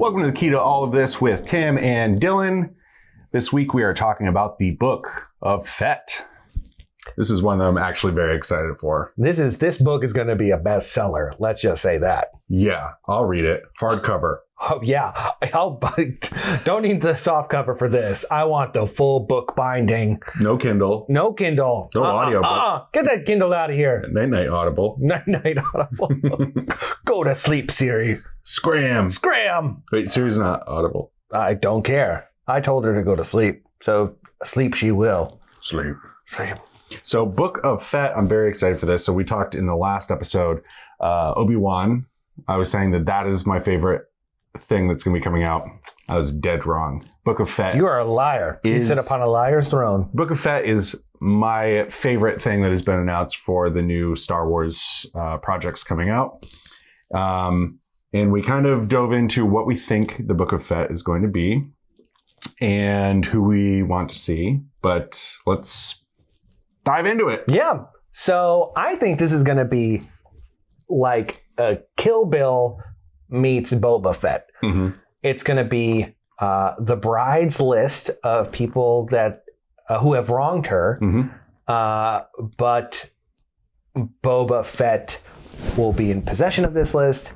Welcome to the Key to All of This with Tim and Dylan. This week we are talking about the Book of Fett. This is one that I'm actually very excited for. This book is going to be a bestseller. Let's just say that. Yeah, I'll read it. Hardcover. Oh, yeah. Don't need the soft cover for this. I want the full book binding. No Kindle. No Kindle. No audiobook. Get that Kindle out of here. Night Audible. Night Audible. Go to sleep, Siri. Scram. Wait, Siri's not Audible. I don't care. I told her to go to sleep. So sleep she will. Sleep. Sleep. So Book of Fett, I'm very excited for this. So we talked in the last episode, Obi Wan. I was saying that is my favorite thing that's going to be coming out. I was dead wrong. Book of Fett. You are a liar. You sit upon a liar's throne. Book of Fett is my favorite thing that has been announced for the new Star Wars projects coming out. And we kind of dove into what we think the Book of Fett is going to be and who we want to see. But let's dive into it. Yeah. So I think this is going to be like a Kill Bill meets Boba Fett. Mm-hmm. It's going to be the bride's list of people that who have wronged her, but Boba Fett will be in possession of this list,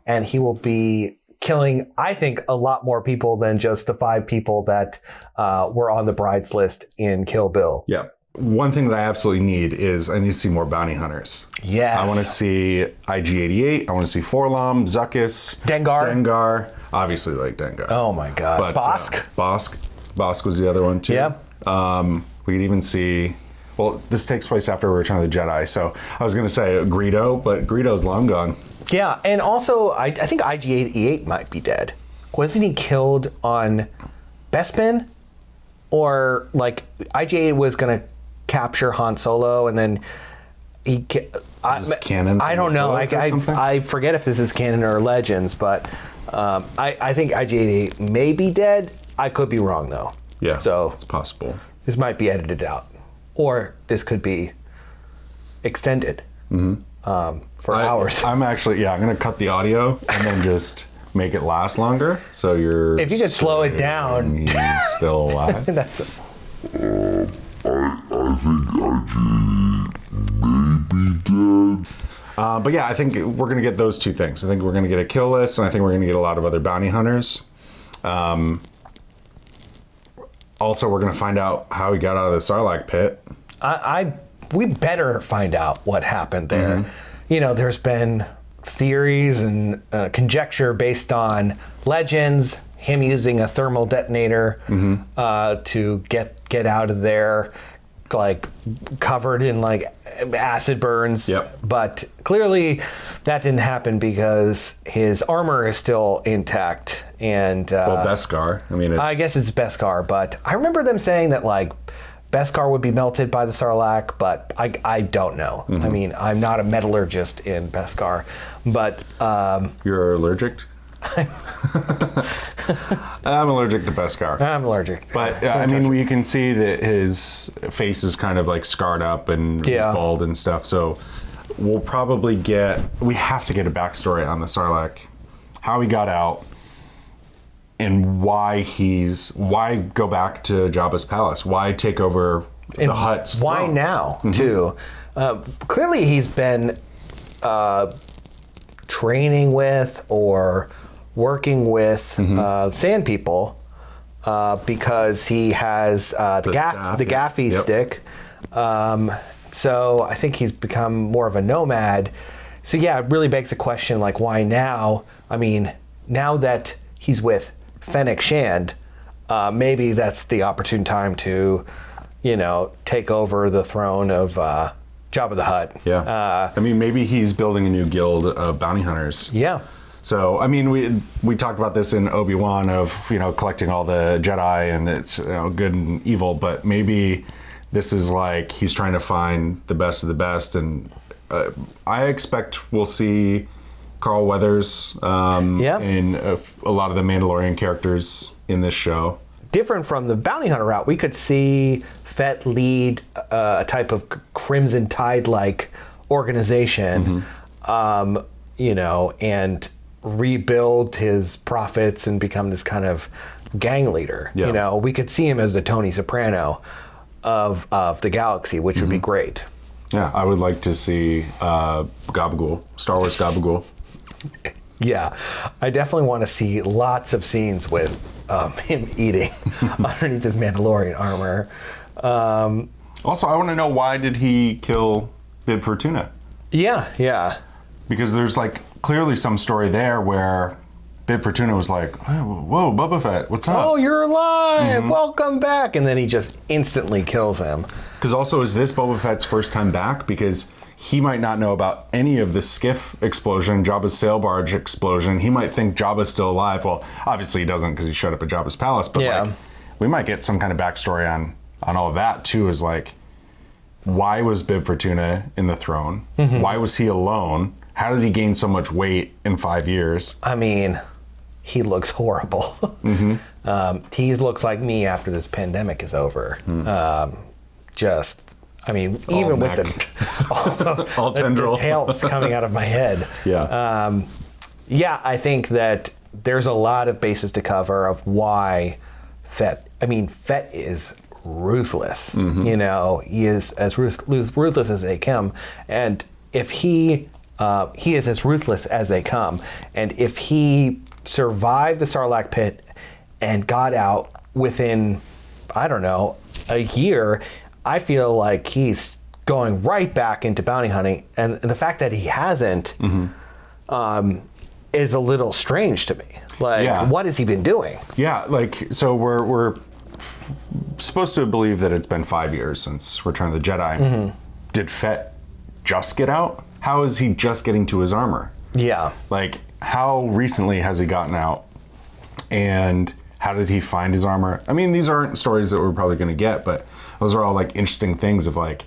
and he will be killing, I think, a lot more people than just the 5 people that were on the bride's list in Kill Bill. Yeah. One thing that I absolutely need is I need to see more bounty hunters. Yes. I want to see IG-88. I want to see Forlom, Zuckuss. Dengar. Obviously like Dengar. Oh my God. But, Bosk. Bosk was the other one too. Yeah. We could even see, well, this takes place after Return of the Jedi. So I was going to say Greedo, but Greedo's long gone. Yeah. And also I think IG-88 might be dead. Wasn't he killed on Bespin? Or like IG-88 was going to capture Han Solo, and then is this canon? I don't know. I forget if this is canon or Legends, but I think IG-88 may be dead. I could be wrong though. Yeah, so it's possible. This might be edited out, or this could be extended for hours. I'm going to cut the audio and then just make it last longer. So if you could slow it down, he's still alive. That's it. I think IG may be dead. But yeah, I think we're going to get those two things. I think we're going to get a kill list, and I think we're going to get a lot of other bounty hunters. Also, we're going to find out how he got out of the Sarlacc pit. We better find out what happened there. Mm-hmm. You know, there's been theories and conjecture based on Legends, him using a thermal detonator to get out of there, like covered in like acid burns. Yep. But clearly that didn't happen because his armor is still intact. And Beskar. I guess it's Beskar, but I remember them saying that like Beskar would be melted by the Sarlacc, but I don't know. I mean, I'm not a metallurgist in Beskar, but you're allergic? I'm allergic to Beskar. I'm allergic. But I mean, you can see that his face is kind of like scarred up and he's bald and stuff. So we have to get a backstory on the Sarlacc, how he got out, and why go back to Jabba's palace? Why take over the Hutt's Why throne? now, too? Clearly he's been training with or working with Sand People because he has the Gaffy stick. So I think he's become more of a nomad. So yeah, it really begs the question, like, why now? I mean, now that he's with Fennec Shand, maybe that's the opportune time to, take over the throne of Jabba the Hutt. Yeah. I mean, maybe he's building a new guild of bounty hunters. Yeah. So, I mean, we talked about this in Obi-Wan of, collecting all the Jedi and it's good and evil, but maybe this is like he's trying to find the best of the best. And I expect we'll see Carl Weathers in a lot of the Mandalorian characters in this show. Different from the bounty hunter route, we could see Fett lead a type of Crimson Tide-like organization, and rebuild his profits and become this kind of gang leader. Yeah. You know, we could see him as the Tony Soprano of the galaxy, which would be great. Yeah, I would like to see Gabagool, Star Wars Gabagool. Yeah, I definitely want to see lots of scenes with him eating underneath his Mandalorian armor. Also, I want to know, why did he kill Bib Fortuna? Yeah. Because there's like clearly some story there where Bib Fortuna was like, whoa, Boba Fett, what's up? Oh, you're alive! Welcome back! And then he just instantly kills him. Because also, is this Boba Fett's first time back? Because he might not know about any of the skiff explosion, Jabba's sail barge explosion. He might think Jabba's still alive. Well, obviously he doesn't, because he showed up at Jabba's palace. But like, we might get some kind of backstory on all of that too. Is like, why was Bib Fortuna in the throne? Why was he alone? How did he gain so much weight in 5 years? I mean, he looks horrible. He looks like me after this pandemic is over. Even with all tendril the tails coming out of my head. Yeah. I think that there's a lot of bases to cover of why Fett is ruthless. You know, he is as ruthless as they come. And if he is as ruthless as they come. And if he survived the Sarlacc pit and got out within, I don't know, a year, I feel like he's going right back into bounty hunting. And the fact that he hasn't is a little strange to me. Like, what has he been doing? Yeah, like, so we're supposed to believe that it's been 5 years since Return of the Jedi. Did Fett just get out? How is he just getting to his armor? Yeah. Like, how recently has he gotten out? And how did he find his armor? I mean, these aren't stories that we're probably going to get, but those are all like interesting things of like,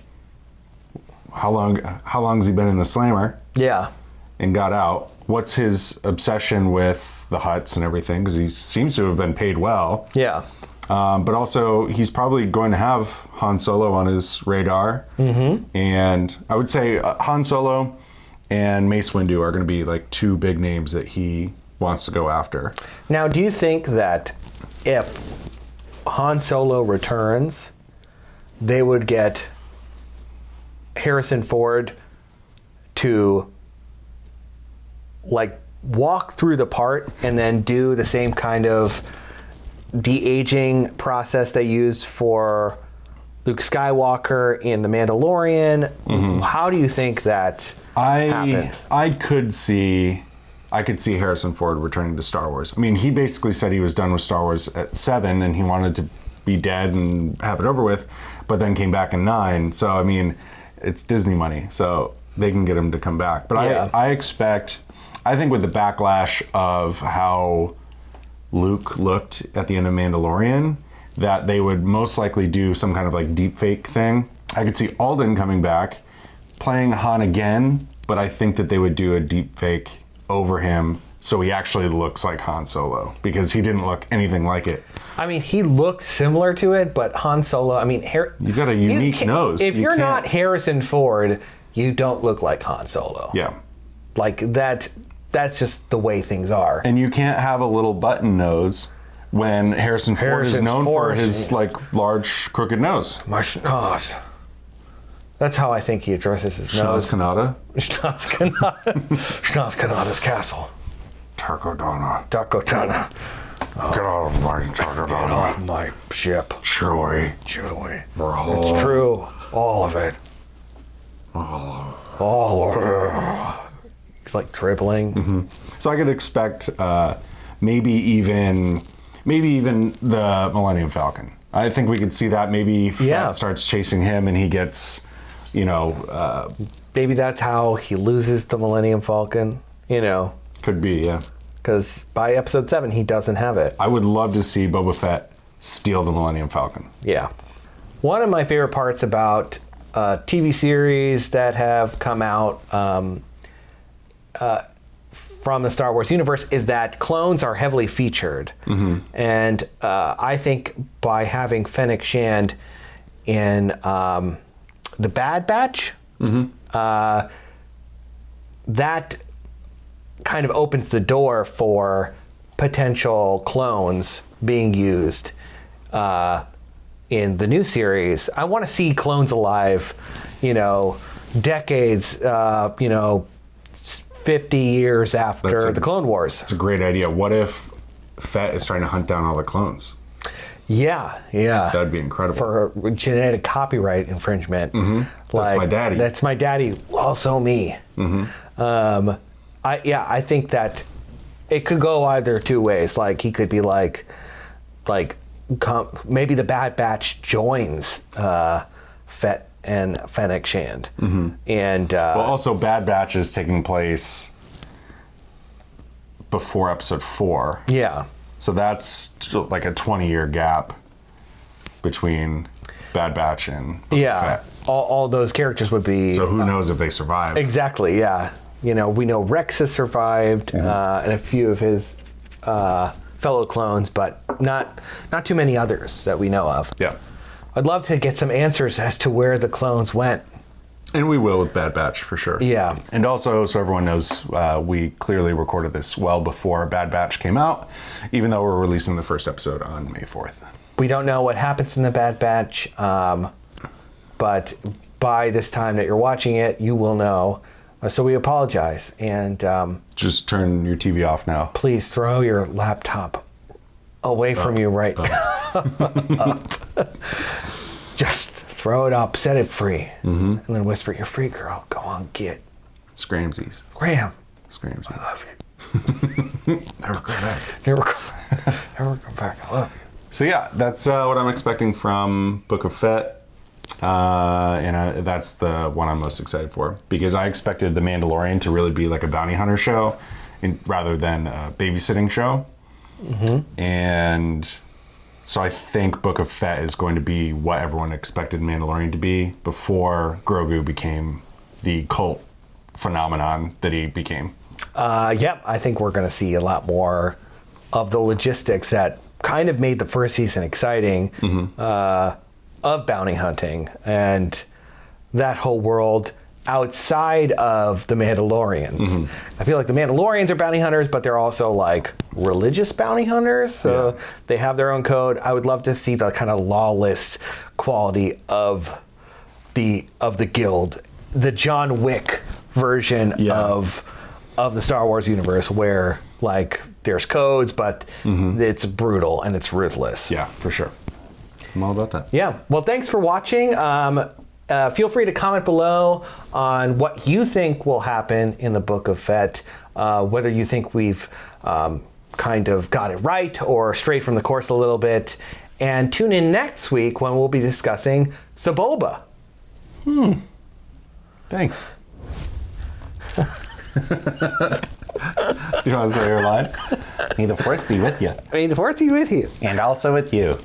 how long's he been in the Slammer? Yeah. And got out? What's his obsession with the Hutts and everything? Because he seems to have been paid well. Yeah. But also, he's probably going to have Han Solo on his radar. And I would say Han Solo and Mace Windu are going to be like two big names that he wants to go after. Now, do you think that if Han Solo returns, they would get Harrison Ford to like walk through the part and then do the same kind of de-aging process they used for Luke Skywalker in The Mandalorian? How do you think that happens? I could see Harrison Ford returning to Star Wars. I mean, he basically said he was done with Star Wars at 7 and he wanted to be dead and have it over with, but then came back in 9. So, I mean, it's Disney money, so they can get him to come back. But I think with the backlash of how Luke looked at the end of Mandalorian, that they would most likely do some kind of like deep fake thing. I could see Alden coming back, playing Han again, but I think that they would do a deep fake over him so he actually looks like Han Solo, because he didn't look anything like it. I mean, he looked similar to it, but Han Solo, I mean, you've got a unique nose. If you're not Harrison Ford, you don't look like Han Solo. Yeah. Like that's just the way things are. And you can't have a little button nose when Harrison Ford is known for his like large crooked nose. My schnoz. That's how I think he addresses his nose. Kanata? Schnoz Kanata. Schnoz Kanata's castle. Takodana. Takotana. Get off my Takodana. Get off my ship. Chewie. It's true. All of it. All of it. He's like dribbling. So I could expect maybe even the Millennium Falcon. I think we could see that. Maybe Fett starts chasing him and he gets, maybe that's how he loses the Millennium Falcon, Could be, yeah. Because by episode 7, he doesn't have it. I would love to see Boba Fett steal the Millennium Falcon. Yeah. One of my favorite parts about TV series that have come out from the Star Wars universe is that clones are heavily featured. And I think by having Fennec Shand in the Bad Batch, that kind of opens the door for potential clones being used in the new series. I want to see clones alive, decades, 50 years after the Clone Wars. It's a great idea. What if Fett is trying to hunt down all the clones? Yeah. That'd be incredible. For genetic copyright infringement. Mm-hmm. That's my daddy. That's my daddy. Also me. Mm-hmm. I think that it could go either two ways. Like he could be like maybe the Bad Batch joins Fett and Fennec Shand. Mm-hmm. And well, also Bad Batch is taking place before episode 4. Yeah. So that's like a 20-year gap between Bad Batch and Boba Fett. All those characters would be. So who knows if they survive? Exactly. Yeah. We know Rex has survived, and a few of his fellow clones, but not too many others that we know of. Yeah. I'd love to get some answers as to where the clones went. And we will with Bad Batch for sure. Yeah. And also, so everyone knows, we clearly recorded this well before Bad Batch came out, even though we're releasing the first episode on May 4th. We don't know what happens in the Bad Batch, but by this time that you're watching it, you will know. So we apologize. And just turn your TV off now. Please throw your laptop away from you right now. Up. Just throw it up, set it free, and then whisper, "You're free, girl. Go on, get." Scramsies. Graham. Scramsies. I love you. Never come back. Never come back. I love you. So yeah, that's what I'm expecting from Book of Fett. And that's the one I'm most excited for, because I expected The Mandalorian to really be like a bounty hunter show rather than a babysitting show. Mm-hmm. And so I think Book of Fett is going to be what everyone expected Mandalorian to be before Grogu became the cult phenomenon that he became. Yep, I think we're going to see a lot more of the logistics that kind of made the first season exciting. Of bounty hunting and that whole world outside of the Mandalorians. I feel like the Mandalorians are bounty hunters, but they're also like religious bounty hunters. So they have their own code. I would love to see the kind of lawless quality of the guild, the John Wick version of the Star Wars universe, where like there's codes, but it's brutal and it's ruthless. Yeah, for sure. I'm all about that. Yeah. Well, thanks for watching. Feel free to comment below on what you think will happen in the Book of Fett, whether you think we've kind of got it right or strayed from the course a little bit. And tune in next week when we'll be discussing Boba. Thanks. You want to say your line? May the Force be with you. May the Force be with you. And also with you.